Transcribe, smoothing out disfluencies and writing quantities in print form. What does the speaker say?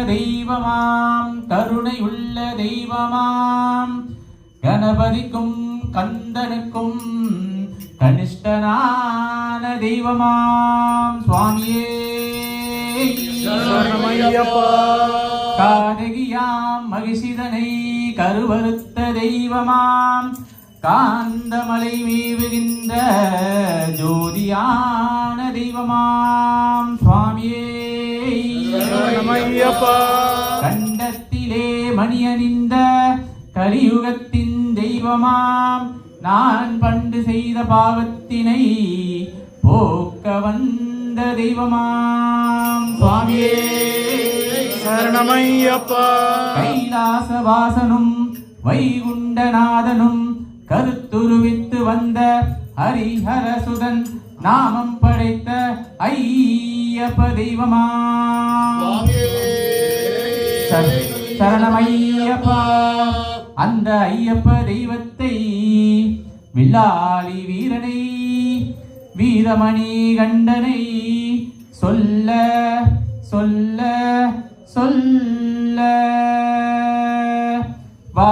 தெய்வமாம் கருணையுள்ள தெய்வமாம் கணபதிக்கும் கந்தனுக்கும் கனிஷ்டனான தெய்வமாம் சுவாமியே காதகியாம் மகிஷிதனை கருவறுத்த தெய்வமாம் காந்தமலை மேவுகின்ற ஜோதியான தெய்வமாம் சுவாமியே கண்டத்திலே மணியணிந்த கலியுகத்தின் தெய்வமாம் நான் பண்டு செய்த பாவத்தினை போக்க வந்த தெய்வமாம் சுவாமியே சரணமையப்பா. கைலாசவாசனும் வைகுண்டநாதனும் கருத்துருவித்து வந்த ஹரிஹரசுதன் நாமம் படைத்த ஐயப்ப தெய்வமாம் சரணமையப்பா. அந்த ஐயப்ப தெய்வத்தை வில்லாளி வீரனை வீரமணி கண்டனை சொல்ல சொல்ல சொல்ல வா